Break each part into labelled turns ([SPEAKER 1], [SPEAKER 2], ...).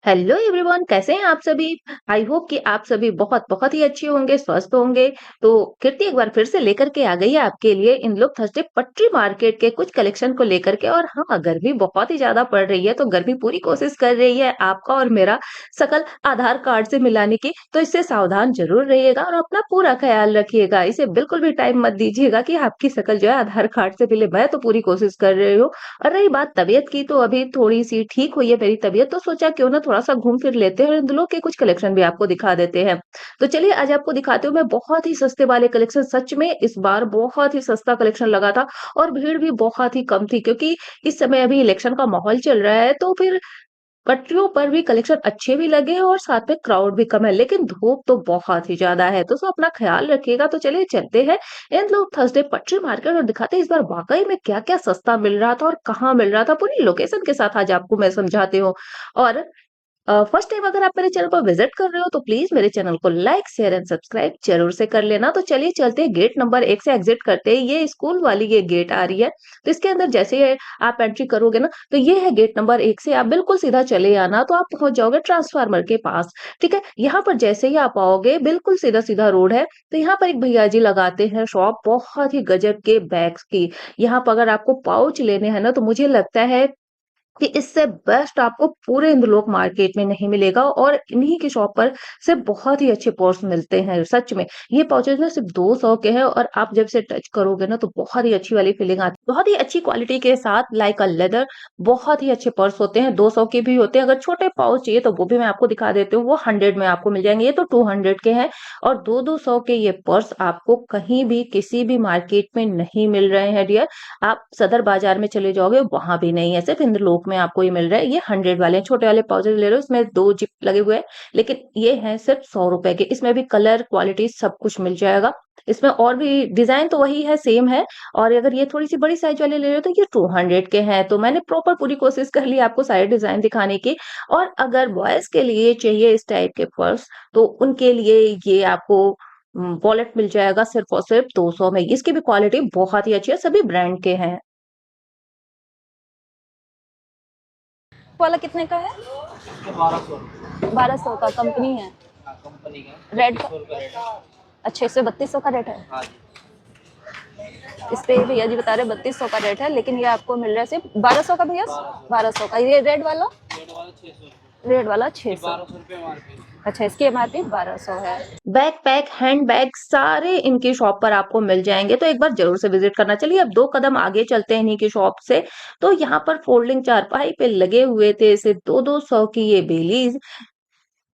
[SPEAKER 1] Hello everyone, कैसे हैं आप सभी। आई होप कि आप सभी बहुत बहुत ही अच्छे होंगे, स्वस्थ होंगे। तो कीर्ति एक बार फिर से लेकर के आ गई है आपके लिए इन लोग थर्सडे पटरी मार्केट के कुछ कलेक्शन को लेकर के। और हाँ, गर्मी बहुत ही ज्यादा पड़ रही है, तो गर्मी पूरी कोशिश कर रही है आपका और मेरा शकल आधार कार्ड से मिलाने की। तो इससे सावधान जरूर रहिएगा और अपना पूरा ख्याल रखिएगा। इसे बिल्कुल भी टाइम मत दीजिएगा कि आपकी शकल जो है आधार कार्ड से मिले। मैं तो पूरी कोशिश कर रही हूँ। और रही बात तबीयत की, तो अभी थोड़ी-सी ठीक हुई है मेरी तबीयत, तो सोचा क्यों ना थोड़ा-सा घूम फिर लेते हैं और इन दिनों के कुछ कलेक्शन भी आपको दिखा देते हैं। तो चलिए आज आपको दिखाती हूँ मैं बहुत ही सस्ते वाले कलेक्शन। सच में इस बार बहुत ही सस्ता कलेक्शन लगा था और भीड़ भी बहुत ही कम थी, क्योंकि इस समय अभी इलेक्शन का माहौल चल रहा है, तो फिर पटरियों पर भी कलेक्शन अच्छे भी लगे हैं और साथ में क्राउड भी कम है, लेकिन धूप तो बहुत ही ज्यादा है। तो अपना ख्याल रखिएगा। तो चलिए चलते हैं इन लोग थर्सडे पटरी मार्केट और दिखाते हैं इस बार वाकई में क्या क्या सस्ता मिल रहा था और कहाँ मिल रहा था। पूरी लोकेशन के साथ आज आपको मैं समझाती हूँ। और फर्स्ट टाइम अगर आप मेरे चैनल पर विजिट कर रहे हो तो प्लीज मेरे चैनल को लाइक शेयर एंड सब्सक्राइब जरूर से कर लेना। तो चलिए चलते हैं, गेट नंबर 1 से एग्जिट करते हैं। ये स्कूल वाली ये गेट आ रही है, तो इसके अंदर जैसे ही आप एंट्री करोगे ना, तो ये है गेट नंबर 1 से आप बिल्कुल सीधा चले आना, तो आप पहुंच जाओगे ट्रांसफार्मर के पास। ठीक है, यहाँ पर जैसे ही आप आओगे बिल्कुल सीधा सीधा रोड है, तो यहाँ पर एक भैया जी लगाते हैं शॉप बहुत ही गजब के बैग्स की। यहाँ पर अगर आपको पाउच लेने हैं ना, तो मुझे लगता है कि इससे बेस्ट आपको पूरे इंदुलोक मार्केट में नहीं मिलेगा। और इन्हीं की शॉप पर सिर्फ बहुत ही अच्छे पर्स मिलते हैं। सच में ये पाउचेज ना सिर्फ 200 के हैं और आप जब से टच करोगे ना, तो बहुत ही अच्छी वाली फीलिंग आती है। बहुत ही अच्छी क्वालिटी के साथ लाइक अ लेदर बहुत ही अच्छे पर्स होते हैं। 200 के भी होते हैं। अगर छोटे पाउच चाहिए तो वो भी मैं आपको दिखा देती हूँ, वो 100 में आपको मिल जाएंगे। ये तो 200 के हैं। और 200 के ये पर्स आपको कहीं भी किसी भी मार्केट में नहीं मिल रहे हैं डियर। आप सदर बाजार में चले जाओगे वहां भी नहीं है, सिर्फ इंद्रलोक में आपको ये मिल रहा है। ये 100 वाले हैं, छोटे वाले पाउचेज ले लो, इसमें 2 जिप लगे हुए हैं। लेकिन ये हैं सिर्फ 100 रुपए के। इसमें भी कलर क्वालिटी सब कुछ मिल जाएगा। इसमें और भी डिजाइन तो वही है, सेम है। और अगर ये थोड़ी सी बड़ी साइज वाले ले रहे हो तो ये 200 के हैं। तो मैंने प्रॉपर पूरी कोशिश कर ली आपको सारे डिजाइन दिखाने की। और अगर बॉयज के लिए चाहिए इस टाइप के पर्स, तो उनके लिए ये आपको वॉलेट मिल जाएगा सिर्फ और सिर्फ 200 में। इसकी भी क्वालिटी बहुत ही अच्छी है, सभी ब्रांड के हैं।
[SPEAKER 2] वाला कितने का है?
[SPEAKER 3] इसके 1200
[SPEAKER 2] 1200 का कंपनी है।
[SPEAKER 3] हाँ, कंपनी का
[SPEAKER 2] रेड
[SPEAKER 3] 3200 रुपये रेट है।
[SPEAKER 2] अच्छा, इससे 3200 का रेट है।
[SPEAKER 3] हाँ जी।
[SPEAKER 2] इस पे भैया जी बता रहे 3200 का रेट है, लेकिन ये आपको मिल रहा है सिर्फ 1200 का भैया।
[SPEAKER 3] 1200
[SPEAKER 2] 1200 का। ये रेड वाला?
[SPEAKER 3] रेट वाला 600 रुपये।
[SPEAKER 2] रेड वाला
[SPEAKER 3] ये
[SPEAKER 2] 600।
[SPEAKER 3] 1200 रुपये मार्केट।
[SPEAKER 2] अच्छा, इसकी एमआरपी 1200 है।
[SPEAKER 1] बैकपैक, हैंडबैग सारे इनकी शॉप पर आपको मिल जाएंगे, तो एक बार जरूर से विजिट करना। चलिए अब 2 कदम आगे चलते हैं इन्हीं की शॉप से। तो यहाँ पर फोल्डिंग चारपाई पे लगे हुए थे सिर्फ 2-200 की ये बेलीज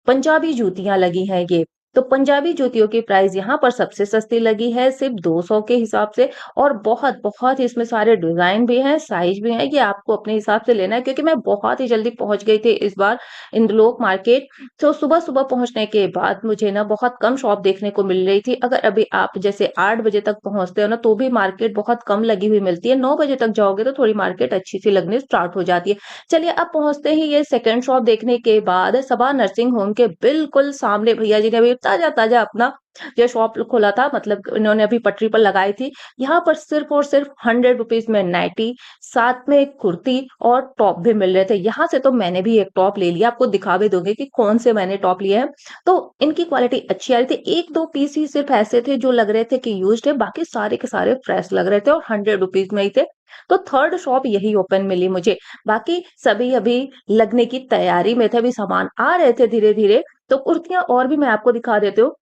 [SPEAKER 1] पंजाबी जूतियां लगी हैं ये। तो पंजाबी जूतियों की प्राइस यहाँ पर सबसे सस्ती लगी है, सिर्फ 200 के हिसाब से। और बहुत बहुत ही इसमें सारे डिजाइन भी हैं, साइज भी हैं। ये आपको अपने हिसाब से लेना है, क्योंकि मैं बहुत ही जल्दी पहुंच गई थी इस बार इंदलोक मार्केट। तो सुबह सुबह पहुंचने के बाद मुझे ना बहुत कम शॉप देखने को मिल रही थी। अगर अभी आप जैसे 8 बजे तक पहुंचते हो ना, तो भी मार्केट बहुत कम लगी हुई मिलती है। 9 बजे तक जाओगे तो थोड़ी मार्केट अच्छी सी लगनी स्टार्ट हो जाती है। चलिए अब पहुंचते ही ये सेकंड शॉप देखने के बाद सबा नर्सिंग होम के बिल्कुल सामने भैया जी ने अभी ताजा ताजा अपना जो शॉप खोला था, मतलब इन्होंने अभी पटरी पर लगाई थी। यहाँ पर सिर्फ और सिर्फ 100 रुपीज में नाइटी, साथ में एक कुर्ती और टॉप भी मिल रहे थे। यहाँ से तो मैंने भी एक टॉप ले लिया, आपको दिखा भी दोगे कि कौन से मैंने टॉप लिए हैं। तो इनकी क्वालिटी अच्छी आ रही थी। एक दो पीस ही सिर्फ ऐसे थे जो लग रहे थे कि यूज्ड है, बाकी सारे के सारे फ्रेश लग रहे थे और 100 रुपीज में ही थे। तो थर्ड शॉप यही ओपन मिली मुझे। बाकी सभी अभी लगने की तैयारी में थे, अभी सामान आ रहे थे धीरे धीरे। तो कुर्तियां और भी मैं आपको दिखा देती हूँ।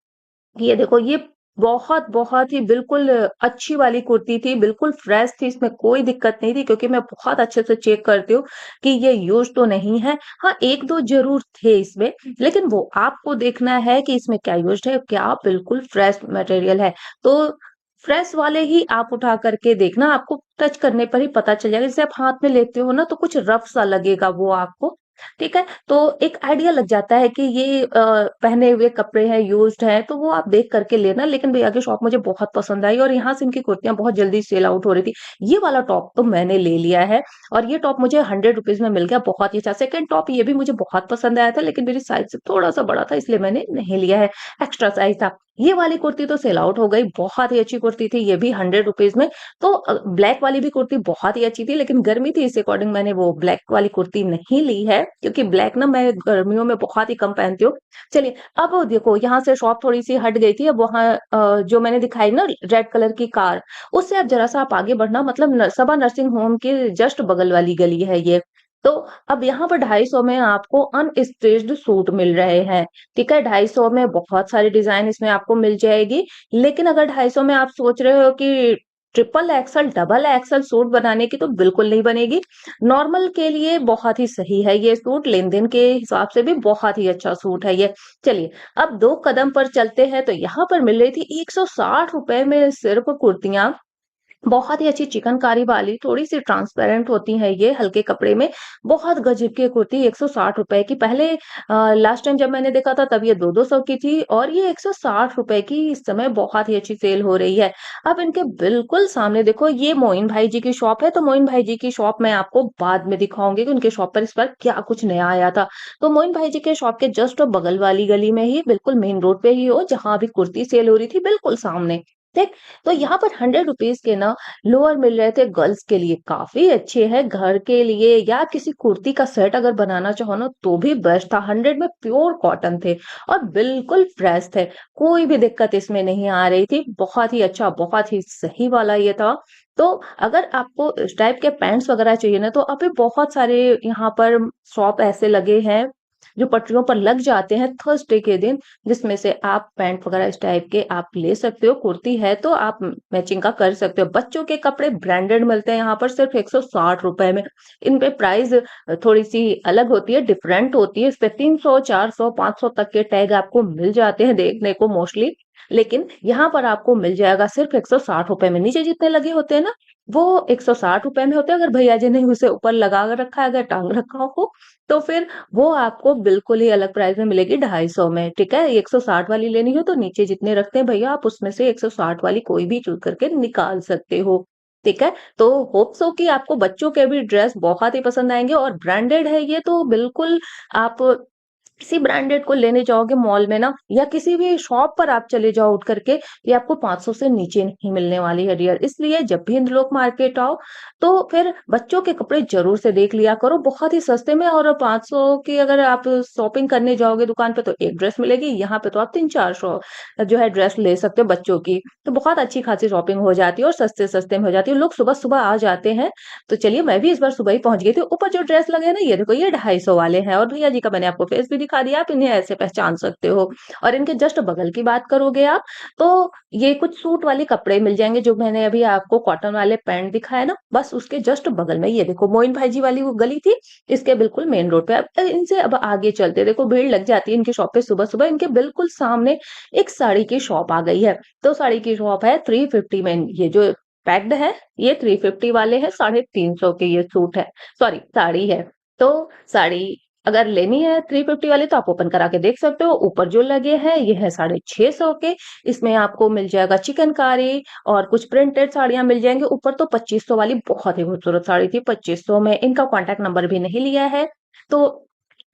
[SPEAKER 1] ये देखो, ये बहुत बहुत ही बिल्कुल अच्छी वाली कुर्ती थी, बिल्कुल फ्रेश थी, इसमें कोई दिक्कत नहीं थी, क्योंकि मैं बहुत अच्छे से चेक करती हूँ कि ये यूज तो नहीं है। हाँ, एक दो जरूर थे इसमें, लेकिन वो आपको देखना है कि इसमें क्या यूज है, क्या बिल्कुल फ्रेश मटेरियल है। तो फ्रेश वाले ही आप उठा करके देखना, आपको टच करने पर ही पता चल जाएगा। जैसे आप हाथ में लेते हो ना, तो कुछ रफ सा लगेगा वो आपको। ठीक है, तो एक आइडिया लग जाता है कि ये पहने हुए कपड़े हैं, यूज्ड हैं, तो वो आप देख करके लेना। लेकिन भैया की शॉप मुझे बहुत पसंद आई और यहाँ से इनकी कुर्तियां बहुत जल्दी सेल आउट हो रही थी। ये वाला टॉप तो मैंने ले लिया है और ये टॉप मुझे 100 रुपीज में मिल गया, बहुत ही अच्छा। सेकंड टॉप ये भी मुझे बहुत पसंद आया था, लेकिन मेरी साइज से थोड़ा सा बड़ा था, इसलिए मैंने नहीं लिया है, एक्स्ट्रा साइज था। ये वाली कुर्ती तो सेल आउट हो गई, बहुत ही अच्छी कुर्ती थी, ये भी 100 रुपीज़ में। तो ब्लैक वाली भी कुर्ती बहुत ही अच्छी थी, लेकिन गर्मी थी इस अकॉर्डिंग मैंने वो ब्लैक वाली कुर्ती नहीं ली है, क्योंकि ब्लैक ना मैं गर्मियों में बहुत ही कम पहनती हूँ। चलिए, अब वो देखो यहाँ से शॉप थोड़ी-सी हट गई थी, अब वहाँ जो मैंने दिखाई ना रेड कलर की कार, उससे अब ज़रा-सा आप आगे बढ़ना, मतलब सबा नर्सिंग होम के जस्ट बगल वाली गली है ये। तो अब यहाँ पर 250 में आपको अनस्टिच्ड सूट मिल रहे हैं, ठीक है? 250 में बहुत सारी डिज़ाइन इसमें आपको मिल जाएगी, लेकिन अगर 250 में आप सोच रहे हो कि triple axle, double axle suit बनाने की, तो बिल्कुल नहीं बनेगी। नॉर्मल के लिए बहुत ही सही है ये सूट, लेन-देन के हिसाब से भी बहुत ही अच्छा सूट है ये। चलिए, अब 2 कदम पर चलते हैं, तो यहाँ पर मिल रही थी ₹160 में सिर्फ़ कुर्तियाँ, बहुत ही अच्छी चिकनकारी वाली, थोड़ी-सी ट्रांसपेरेंट होती हैं ये हल्के कपड़े में, बहुत गज़ब की कुर्ती ₹160 की। पहले लास्ट टाइम जब मैंने देखा था तब ये 2-200 की थी, और ये ₹160 की इस समय बहुत ही अच्छी सेल हो रही है। अब इनके बिल्कुल सामने देखो, ये मोइन भाई जी की शॉप है, तो मोइन भाई जी की शॉप मैं आपको बाद में दिखाऊँगी कि उनके शॉप पर इस बार क्या कुछ नया आया था। तो मोइन भाई जी के शॉप के जस्ट बगल वाली गली में ही, बिल्कुल मेन रोड पे ही हो, जहाँ अभी कुर्ती सेल हो रही थी, बिल्कुल सामने, ठीक? तो यहाँ पर ₹100 के ना लोअर मिल रहे थे गर्ल्स के लिए, काफ़ी अच्छे हैं, घर के लिए या किसी कुर्ती का सेट अगर बनाना चाहो ना, तो भी बेस्ट था। 100 में प्योर कॉटन थे और बिल्कुल फ्रेश थे, कोई भी दिक्कत इसमें नहीं आ रही थी। बहुत ही अच्छा, बहुत ही सही वाला ये था। तो अगर आपको इस टाइप के पैंट्स वगैरह चाहिए ना, तो अभी बहुत सारे यहाँ पर शॉप ऐसे लगे हैं, जो पटरियों पर लग जाते हैं थर्सडे के दिन, जिसमें से आप पैंट वगैरह इस टाइप के आप ले सकते हो। कुर्ती है तो आप मैचिंग का कर सकते हो। बच्चों के कपड़े ब्रांडेड मिलते हैं यहाँ पर सिर्फ ₹160 में। इन पे प्राइस थोड़ी-सी अलग होती है, डिफरेंट होती है। इस पे 300, 400, 500 तक के टैग आपको मिल जाते हैं देखने को मोस्टली। लेकिन यहाँ पर आपको मिल जाएगा सिर्फ ₹160 में। नीचे जितने लगे होते हैं ना, वो ₹160 में होते हैं। अगर भैया जी ने उसे ऊपर लगा रखा है, अगर टाँग रखा हो, तो फिर वो आपको बिल्कुल ही अलग प्राइस में मिलेगी 250 में, ठीक है? 160 वाली लेनी हो तो नीचे जितने रखते हैं भैया, आप उसमें से 160 वाली कोई भी चूज़ करके निकाल सकते हो, ठीक है? तो होप सो कि आपको बच्चों के भी ड्रेस बहुत ही पसंद आएँगे, और ब्रांडेड है ये, तो बिल्कुल आप किसी ब्रांडेड को लेने जाओगे मॉल में ना, या किसी भी शॉप पर आप चले जाओ उठ करके, ये आपको 500 से नीचे नहीं मिलने वाली है डियर। इसलिए जब भी इन लोग मार्केट आओ, तो फिर बच्चों के कपड़े ज़रूर से देख लिया करो, बहुत ही सस्ते में। और 500 की अगर आप शॉपिंग करने जाओगे दुकान पे, तो 1 ड्रेस मिलेगी, यहाँ पे तो आप 3-400 जो है ड्रेस ले सकते हो बच्चों की। तो बहुत अच्छी खासी शॉपिंग हो जाती है और सस्ते-सस्ते में हो जाती है। लोग सुबह-सुबह आ जाते हैं, तो चलिए मैं भी इस बार सुबह ही पहुँच गई थी। ऊपर जो ड्रेस लगे हैं ना, ये देखो, ये 250 वाले हैं, और भैया जी का मैंने आपको फेस भी दिखा दिया, आप इन्हें ऐसे पहचान सकते हो। और इनके जस्ट बगल की बात करोगे आप, तो ये कुछ सूट वाले कपड़े मिल जाएँगे, जो मैंने अभी आपको कॉटन वाले पैंट दिखाए ना, बस उसके जस्ट बगल में ये देखो मोइन भाई जी वाली वो गली थी, इसके बिल्कुल मेन रोड पे। अब इनसे अब आगे चलते देखो, भीड़ लग जाती है इनकी शॉप पे सुबह-सुबह। इनके बिल्कुल सामने एक साड़ी की शॉप आ गई है। तो साड़ी की शॉप है 350 में, ये जो पैक्ड है, ये 350 वाले हैं, 350 के ये सूट है, सॉरी साड़ी है। तो साड़ी अगर लेनी है 350 वाली, तो आप ओपन करा के देख सकते हो। ऊपर जो लगे हैं ये है 650 के, इसमें आपको मिल जाएगा चिकनकारी और कुछ प्रिंटेड साड़ियाँ मिल जाएँगी। ऊपर तो 2500 वाली बहुत ही खूबसूरत साड़ी थी, 2500 में। इनका कॉन्टैक्ट नंबर भी नहीं लिया है, तो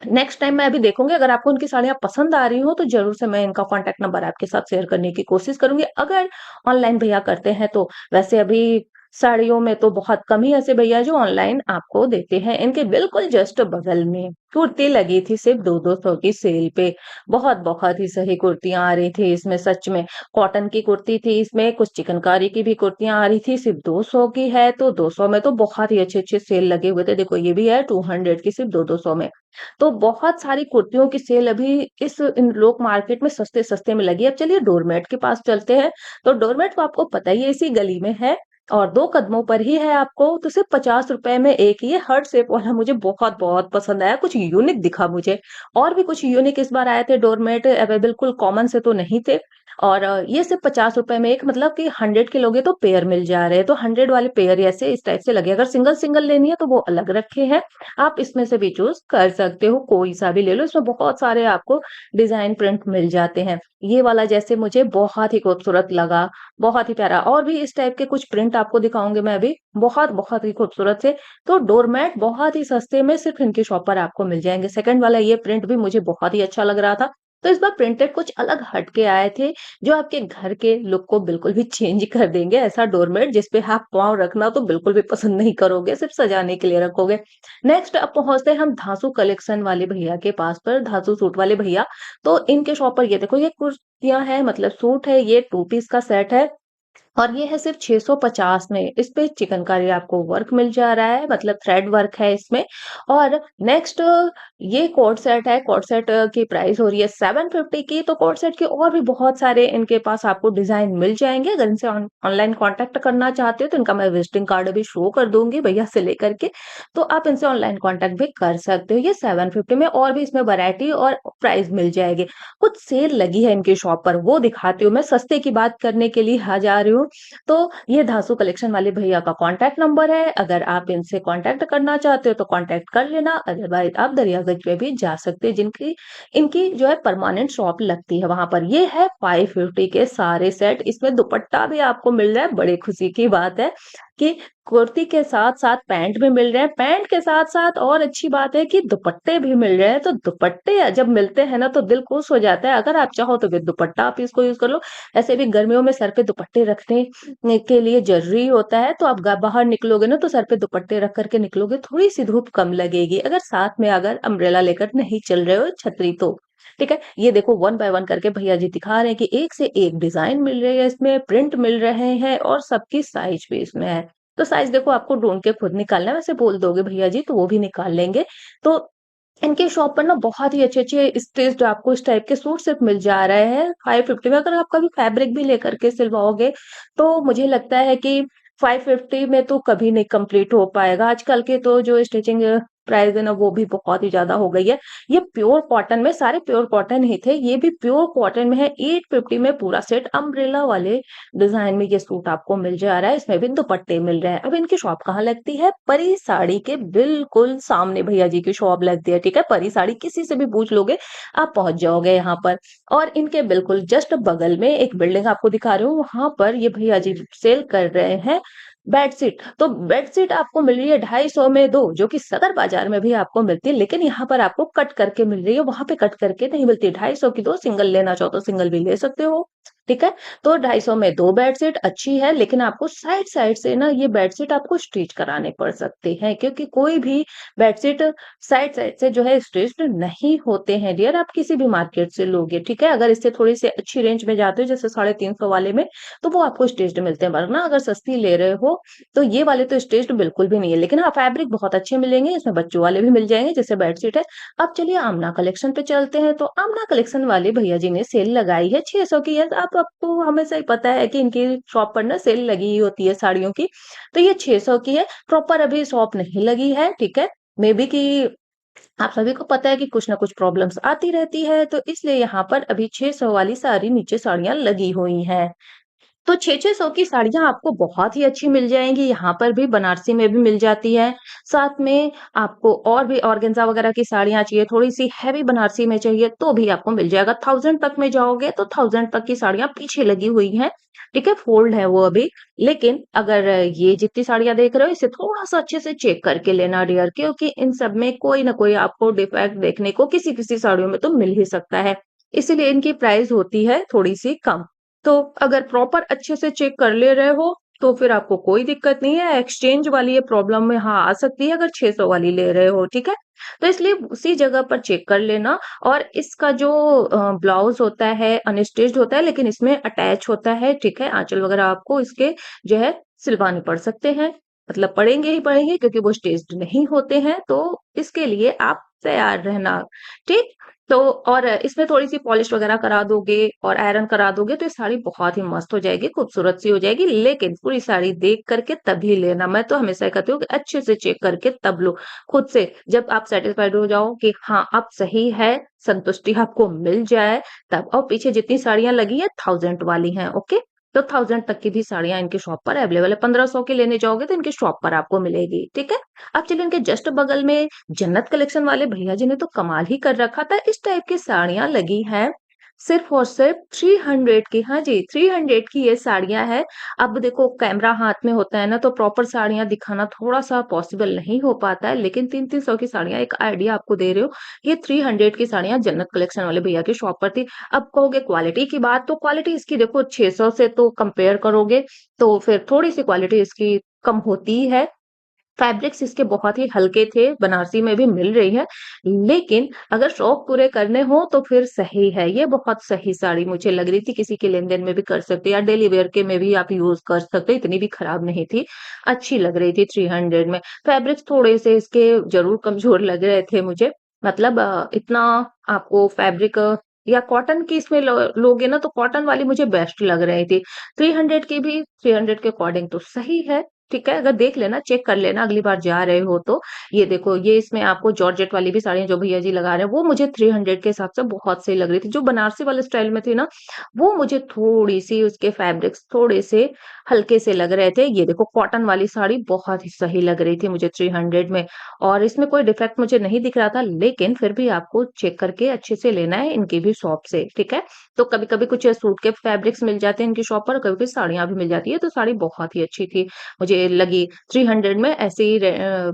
[SPEAKER 1] नेक्स्ट टाइम मैं अभी देखूँगी, अगर आपको उनकी साड़ियाँ पसंद आ रही हो, तो ज़रूर से मैं इनका कॉन्टैक्ट नंबर आपके साथ शेयर करने की कोशिश करूँगी। अगर ऑनलाइन भैया करते हैं तो, वैसे अभी साड़ियों में तो बहुत कम ही ऐसे भैया जो ऑनलाइन आपको देते हैं। इनके बिल्कुल जस्ट बगल में कुर्ती लगी थी सिर्फ 2-200 की सेल पे। बहुत-बहुत ही सही कुर्तियाँ आ रही थी इसमें, सच में। कॉटन की कुर्ती थी इसमें, कुछ चिकनकारी की भी कुर्तियाँ आ रही थी, सिर्फ 200 की है, तो 200 में तो बहुत ही अच्छे-अच्छे सेल लगे हुए थे। देखो ये भी है 200 की, सिर्फ 2-200 में। तो बहुत सारी कुर्तियों की सेल अभी इस इन लोक मार्केट में सस्ते-सस्ते में लगी है। अब चलिए डोरमेट के पास चलते हैं। तो डोरमेट तो आपको पता ही है इसी गली में है, और 2 कदमों पर ही है आपको, तो सिर्फ ₹50 में एक ये हार्ट शेप वाला मुझे बहुत-बहुत पसंद आया, कुछ यूनिक दिखा मुझे। और भी कुछ यूनिक इस बार आए थे डोरमेट, बिल्कुल कॉमन से तो नहीं थे। और ये सिर्फ ₹50 में एक, मतलब कि 100 के लोगे तो पेयर मिल जा रहे हैं, तो 100 वाले पेयर ऐसे इस टाइप से लगे। अगर सिंगल-सिंगल लेनी है तो वो अलग रखे हैं, आप इसमें से भी चूज़ कर सकते हो, कोई-सा भी ले लो। इसमें बहुत सारे आपको डिज़ाइन प्रिंट मिल जाते हैं। ये वाला जैसे मुझे बहुत ही खूबसूरत लगा, बहुत ही प्यारा। और भी इस टाइप के कुछ प्रिंट आपको दिखाऊँगी मैं अभी, बहुत-बहुत ही खूबसूरत से। तो डोरमैट बहुत ही सस्ते में सिर्फ़ इनकी शॉप पर आपको मिल जाएँगे। सेकंड वाला ये प्रिंट भी मुझे बहुत ही अच्छा लग रहा था। तो इस बार प्रिंटेड कुछ अलग हट के आए थे, जो आपके घर के लुक को बिल्कुल भी चेंज कर देंगे। ऐसा डोरमेट जिस पे आप पाँव रखना तो बिल्कुल भी पसंद नहीं करोगे, सिर्फ सजाने के लिए रखोगे। नेक्स्ट अब पहुँचते हैं हम धांसू कलेक्शन वाले भैया के पास पर, धांसू सूट वाले भैया। तो इनके शॉप पर ये देखो, ये कुर्तियाँ हैं, मतलब सूट है, ये 2 पीस का सेट है। और ये है सिर्फ 650 में। इस पे चिकनकारी आपको वर्क मिल जा रहा है, मतलब थ्रेड वर्क है इसमें। और नेक्स्ट ये कोट सेट है, कोट सेट की प्राइस हो रही है 750 की। तो कोट सेट के और भी बहुत सारे इनके पास आपको डिजाइन मिल जाएंगे। अगर इनसे ऑनलाइन कांटेक्ट करना चाहते हो तो इनका मैं विजिटिंग कार्ड भी शो कर दूंगी भैया से लेकर के, तो आप इनसे ऑनलाइन कांटेक्ट भी कर सकते हो। ये 750 में और भी इसमें वैरायटी और प्राइस मिल जाएगी। कुछ सेल लगी है इनकी शॉप पर, वो दिखाती हूँ। मैं सस्ते की बात करने के लिए आ जा रही हूँ। तो ये धांसू कलेक्शन वाले भैया का कॉन्टैक्ट नंबर है, अगर आप इनसे कॉन्टैक्ट करना चाहते हो तो कॉन्टैक्ट कर लेना, अदरवाइज आप दरियागंज पे भी जा सकते हो, जिनकी इनकी जो है परमानेंट शॉप लगती है वहां पर। ये है 550 के सारे सेट, इसमें दुपट्टा भी आपको मिल रहा है। बड़े खुशी की बात है कि कुर्ती के साथ साथ पैंट भी मिल रहे हैं, पैंट के साथ साथ और अच्छी बात है कि दुपट्टे भी मिल रहे हैं। तो दुपट्टे जब मिलते हैं ना तो दिल खुश हो जाता है। अगर आप चाहो तो फिर दुपट्टा आप इसको यूज कर लो। ऐसे भी गर्मियों में सर पे दुपट्टे रखने के लिए जरूरी होता है, तो आप बाहर निकलोगे ना तो सर पे दुपट्टे रख करके निकलोगे, थोड़ी सी धूप कम लगेगी। अगर साथ में अगर अम्ब्रेला लेकर नहीं चल रहे हो, छतरी तो ठीक है। ये देखो वन बाय वन करके भैया जी दिखा रहे हैं कि एक से एक डिजाइन मिल रही है, इसमें प्रिंट मिल रहे हैं और सबकी साइज भी इसमें है। तो साइज देखो आपको ढूंढ के खुद निकालना है, वैसे बोल दोगे भैया जी तो वो भी निकाल लेंगे। तो इनके शॉप पर ना बहुत ही अच्छे-अच्छे स्टिच्ड आपको इस टाइप के सूट सिर्फ मिल जा रहे हैं 550 में। अगर आप कभी फैब्रिक भी लेकर के सिलवाओगे, तो मुझे लगता है कि 550 में तो कभी नहीं कंप्लीट हो पाएगा। आजकल के तो जो स्टिचिंग प्राइस है ना, वो भी बहुत ही ज़्यादा हो गई है। ये प्योर कॉटन में, सारे प्योर कॉटन ही थे, ये भी प्योर कॉटन में है। 850 में पूरा सेट अम्ब्रेला वाले डिज़ाइन में ये सूट आपको मिल जा रहा है, इसमें भी दुपट्टे मिल रहे हैं। अब इनकी शॉप कहाँ लगती है? परी साड़ी के बिल्कुल सामने भैया जी की शॉप लगती है, ठीक है? परी साड़ी किसी से भी पूछ लोगे, आप पहुँच जाओगे यहाँ पर। और इनके बिल्कुल जस्ट बगल में एक बिल्डिंग आपको दिखा रही हूँ, वहाँ पर ये भैया जी सेल कर रहे हैं बेडशीट। तो बेडशीट आपको मिल रही है 250 में 2, जो कि सदर बाजार में भी आपको मिलती है, लेकिन यहाँ पर आपको कट करके मिल रही है, वहां पे कट करके नहीं मिलती। 250 की 2, सिंगल लेना चाहो तो सिंगल भी ले सकते हो, ठीक है। तो 250 में 2 बेडशीट अच्छी है, लेकिन आपको साइड साइड से ना ये बेडशीट आपको स्टिच कराने पड़ सकते हैं, क्योंकि कोई भी बेडशीट साइड साइड से जो है स्टिच्ड नहीं होते हैं डियर। आप किसी भी मार्केट से लोगे, ठीक है। अगर इससे थोड़ी सी अच्छी रेंज में जाते हो, जैसे 350 वाले में, तो वो आपको स्टिच्ड मिलते हैं। वरना अगर सस्ती ले रहे हो तो ये वाले तो स्टिच्ड बिल्कुल भी नहीं है। लेकिन हाँ, फैब्रिक बहुत अच्छे मिलेंगे, इसमें बच्चों वाले भी मिल जाएंगे, जैसे बेडशीट है। अब चलिए आमना कलेक्शन पे चलते हैं। तो आमना कलेक्शन वाले भैया जी ने सेल लगाई है 600 की है। आप आपको हमेशा ही पता है कि इनकी शॉप पर ना सेल लगी ही होती है साड़ियों की। तो ये 600 की है, प्रॉपर अभी शॉप नहीं लगी है, ठीक है। मे बी कि आप सभी को पता है कि कुछ ना कुछ प्रॉब्लम्स आती रहती है, तो इसलिए यहाँ पर अभी 600 वाली सारी नीचे साड़ियां लगी हुई हैं। तो 6-600 की साड़ियाँ आपको बहुत ही अच्छी मिल जाएँगी, यहाँ पर भी बनारसी में भी मिल जाती है। साथ में आपको और भी ऑर्गेन्ज़ा वगैरह की साड़ियाँ चाहिए, थोड़ी-सी हेवी बनारसी में चाहिए तो भी आपको मिल जाएगा। 1000 तक में जाओगे तो 1000 तक की साड़ियाँ पीछे लगी हुई हैं, ठीक है? फ़ोल्ड है वो अभी। लेकिन अगर ये जितनी साड़ियाँ देख रहे हो इसे थोड़ा-सा अच्छे से चेक करके लेना डियर, क्योंकि इन सब में कोई ना कोई आपको डिफेक्ट देखने को किसी-किसी साड़ियों में तो मिल ही सकता है। इसीलिए इनकी प्राइस होती है थोड़ी-सी कम। तो अगर प्रॉपर अच्छे से चेक कर ले रहे हो तो फिर आपको कोई दिक्कत नहीं है। एक्सचेंज वाली ये प्रॉब्लम में हाँ आ सकती है अगर 600 वाली ले रहे हो, ठीक है। तो इसलिए उसी जगह पर चेक कर लेना। और इसका जो ब्लाउज होता है अनस्टिच्ड होता है, लेकिन इसमें अटैच होता है, ठीक है। आंचल वगैरह आपको इसके जो है सिलवाने पड़ सकते हैं, मतलब पड़ेंगे ही पड़ेंगे, क्योंकि वो स्टिच्ड नहीं होते हैं। तो इसके लिए आप तैयार रहना, ठीक। तो और इसमें थोड़ी-सी पॉलिश वगैरह करा दोगे और आयरन करा दोगे तो ये साड़ी बहुत ही मस्त हो जाएगी, खूबसूरत सी हो जाएगी। लेकिन पूरी साड़ी देख करके तभी लेना। मैं तो हमेशा कहती हूँ कि अच्छे से चेक करके तब लो, खुद से। जब आप सैटिस्फाइड हो जाओ कि हाँ, अब सही है, संतुष्टि आपको मिल जाए तब। और पीछे जितनी साड़ियाँ लगी हैं 1000 वाली हैं, ओके। तो 1000 तक की भी साड़ियाँ इनकी शॉप पर अवेलेबल है। 1500 की लेने जाओगे तो इनकी शॉप पर आपको मिलेगी, ठीक है। अब चलिए इनके जस्ट बगल में जन्नत कलेक्शन वाले भैया जी ने तो कमाल ही कर रखा था। इस टाइप की साड़ियाँ लगी हैं सिर्फ़ और सिर्फ़ 300 की, हाँ जी, 300 की ये साड़ियाँ हैं। अब देखो कैमरा हाथ में होता है ना, तो प्रॉपर साड़ियाँ दिखाना थोड़ा-सा पॉसिबल नहीं हो पाता है, लेकिन 3-300 की साड़ियाँ, एक आइडिया आपको दे रही हूँ, ये 300 की साड़ियाँ जन्नत कलेक्शन वाले भैया की शॉप पर थी। अब कहोगे क्वालिटी की बात, तो क्वालिटी इसकी देखो 600 से तो कंपेयर करोगे, तो फिर थोड़ी-सी क्वालिटी इसकी कम होती ही है। फैब्रिक्स इसके बहुत ही हल्के थे, बनारसी में भी मिल रही है, लेकिन अगर शौक पूरे करने हो तो फिर सही है। ये बहुत सही साड़ी मुझे लग रही थी, किसी के लेन-देन में भी कर सकते हो या डेली वियर के में भी आप यूज़ कर सकते हो, इतनी भी खराब नहीं थी, अच्छी लग रही थी 300 में। फैब्रिक्स थोड़े-से इसके ज़रूर कमज़ोर लग रहे थे मुझे, मतलब इतना आपको फैब्रिक या कॉटन की इसमें लोगे ना, तो कॉटन वाली मुझे बेस्ट लग रही थी। 300 की भी 300 के अकॉर्डिंग तो सही है, ठीक है? अगर देख लेना, चेक कर लेना अगली बार जा रहे हो तो। ये देखो, ये इसमें आपको जॉर्जेट वाली भी साड़ियाँ जो भैया जी लगा रहे हैं, वो मुझे 300 के हिसाब से बहुत सही लग रही थी। जो बनारसी वाले स्टाइल में थी ना, वो मुझे थोड़ी-सी उसके फैब्रिक्स थोड़े-से हल्के से लग रहे थे। ये देखो कॉटन वाली साड़ी बहुत ही सही लग रही थी मुझे 300 में, और इसमें कोई डिफेक्ट मुझे नहीं दिख रहा था, लेकिन फिर भी आपको चेक करके अच्छे से लेना है इनकी भी शॉप से, ठीक है? तो कभी-कभी कुछ सूट के फैब्रिक्स मिल जाते हैं इनकी शॉप पर, कभी-कभी साड़ियाँ भी मिल जाती है, तो साड़ी बहुत ही अच्छी थी। मुझे लगी 300 में, ऐसे ही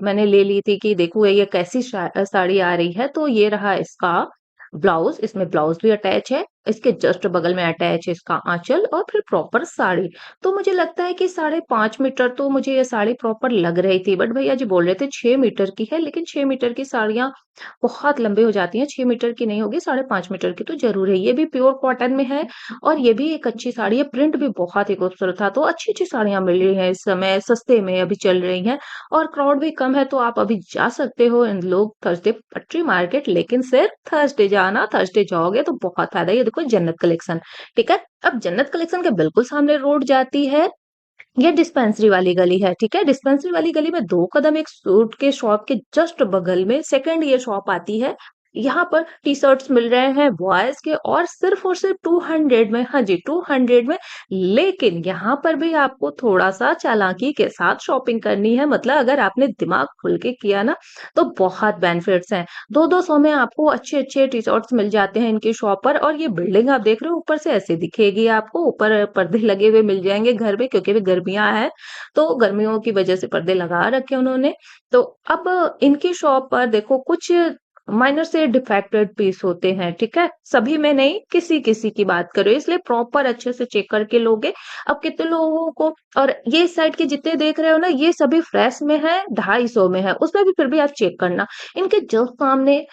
[SPEAKER 1] मैंने ले ली थी कि देखूँ ये कैसी साड़ी आ रही है, तो ये रहा इसका ब्लाउज़, इसमें ब्लाउज़ भी अटैच है, इसके जस्ट बगल में अटैच है इसका आँचल और फिर प्रॉपर साड़ी। तो मुझे लगता है कि 5.5 मीटर तो मुझे ये साड़ी प्रॉपर लग रही थी, बट भैया जी बोल रहे थे 6 मीटर की है, लेकिन 6 मीटर की साड़ियाँ बहुत लंबी हो जाती हैं, 6 मीटर की नहीं होगी, 5.5 मीटर की तो ज़रूर है। ये भी प्योर कॉटन में है और ये भी एक अच्छी साड़ी है, प्रिंट भी बहुत ही खूबसूरत था। तो अच्छी-अच्छी साड़ियाँ मिल रही हैं इस समय, सस्ते में अभी चल रही हैं और क्राउड भी कम है, तो आप अभी जा सकते हो इन लोग थर्सडे पटरी मार्केट, लेकिन सिर्फ थर्सडे जाना, थर्सडे जाओगे तो बहुत फ़ायदा है। ये देखो जन्नत कलेक्शन, ठीक है? अब जन्नत कलेक्शन के बिल्कुल सामने रोड जाती है, ये डिस्पेंसरी वाली गली है, ठीक है? डिस्पेंसरी वाली गली में 2 कदम एक सूट के शॉप के जस्ट बगल में सेकंड ये शॉप आती है। यहाँ पर टी-शर्ट्स मिल रहे हैं बॉयज़ के और सिर्फ 200 में, हाँ जी, 200 में। लेकिन यहाँ पर भी आपको थोड़ा-सा चालाकी के साथ शॉपिंग करनी है, मतलब अगर आपने दिमाग खुल के किया ना, तो बहुत बेनिफिट्स हैं। 2-200 में आपको अच्छे-अच्छे टी-शर्ट्स मिल जाते हैं इनकी शॉप पर, और ये बिल्डिंग आप देख रहे हो ऊपर से ऐसे दिखेगी आपको, ऊपर पर्दे लगे हुए मिल जाएँगे घर में, क्योंकि अभी गर्मियाँ हैं, तो गर्मियों की वजह से पर्दे लगा रखे हैं उन्होंने। तो अब इनकी शॉप पर देखो कुछ माइनर से डिफेक्टेड पीस होते हैं, ठीक है? सभी में नहीं, किसी-किसी की बात कर रही हूँ, इसलिए प्रॉपर अच्छे से चेक करके लोगे। अब कितने लोगों को, और ये साइड के जितने देख रहे हो ना, ये सभी फ्रेश में है, 250 में है, उसमें भी फिर भी आप चेक करना। इनके जस्ट सामने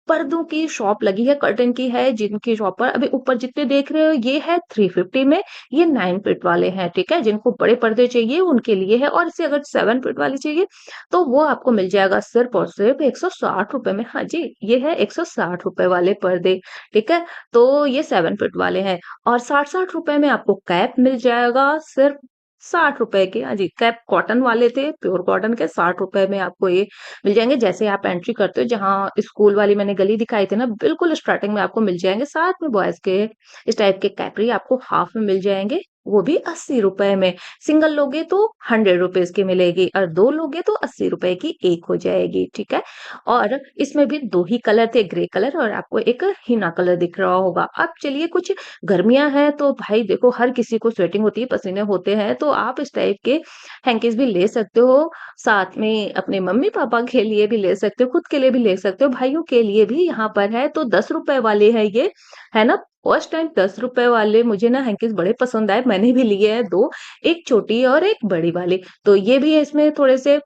[SPEAKER 1] पर्दों की शॉप लगी है, कर्टन की है, जिनकी शॉप पर अभी ऊपर जितने देख रहे हो ये है 350 में, ये 9 फीट वाले हैं, ठीक है? जिनको बड़े पर्दे चाहिए उनके लिए है, और इससे अगर 7 फीट वाली चाहिए, तो वो आपको मिल जाएगा सिर्फ़ और सिर्फ़ ₹160 में। हाँ जी, ये है ₹160 वाले पर्दे, ठीक है? तो ये 7 फीट वाले हैं, और 60-60 रुपए में आपको कैप मिल जाएगा सिर्फ़ ₹60 के। हाँ जी, कैप कॉटन वाले थे, प्योर कॉटन के, ₹60 में आपको ये मिल जाएँगे। जैसे आप एंट्री करते हो, जहाँ स्कूल वाली मैंने गली दिखाई थी ना, बिल्कुल स्टार्टिंग में आपको मिल जाएँगे, साथ में बॉयज़ के इस टाइप के कैपरी आपको हाफ में मिल जाएँगे, वो भी ₹80 में। सिंगल लोगे तो ₹100 की मिलेगी, और 2 लोगे तो ₹80 की एक हो जाएगी, ठीक है? और इसमें भी 2 ही कलर थे, ग्रे कलर और आपको एक हीना कलर दिख रहा होगा। अब चलिए, कुछ गर्मियाँ हैं तो भाई देखो हर किसी को स्वेटिंग होती है, पसीने होते हैं, तो आप इस टाइप के हैंकीज़ भी ले सकते हो। साथ में अपने मम्मी-पापा के लिए भी ले सकते हो, खुद के लिए भी ले सकते हो, भाइयों के लिए भी यहाँ पर है, तो ₹10 वाले हैं ये, है ना? फर्स्ट टाइम ₹10 वाले मुझे ना हैंकीज़ बड़े पसंद आए, मैंने भी लिए हैं 2, एक छोटी और एक बड़ी वाली। तो ये भी है, इसमें थोड़े से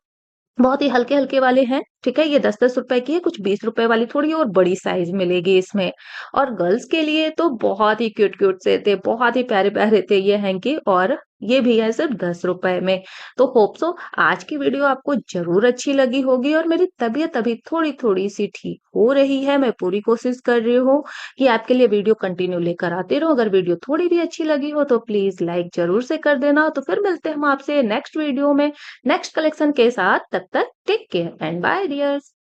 [SPEAKER 1] बहुत ही हल्के-हल्के वाले हैं, ठीक है? ये 10-10 रुपए की है, कुछ ₹20 वाली थोड़ी और बड़ी साइज़ मिलेगी इसमें। और गर्ल्स के लिए तो बहुत ही क्यूट-क्यूट से थे, बहुत ही प्यारे-प्यारे थे ये हैंकी, और ये भी है सिर्फ़ ₹10 में। तो होप सो आज की वीडियो आपको ज़रूर अच्छी लगी होगी, और मेरी तबीयत अभी थोड़ी-थोड़ी सी ठीक हो रही है, मैं पूरी कोशिश कर रही हूँ कि आपके लिए वीडियो कंटिन्यू लेकर आती रहूँ। अगर वीडियो थोड़ी भी अच्छी लगी हो तो प्लीज़ लाइक ज़रूर से कर देना। तो फिर मिलते हैं हम आपसे नेक्स्ट वीडियो में, नेक्स्ट कलेक्शन के साथ। तब तक take care and bye dears.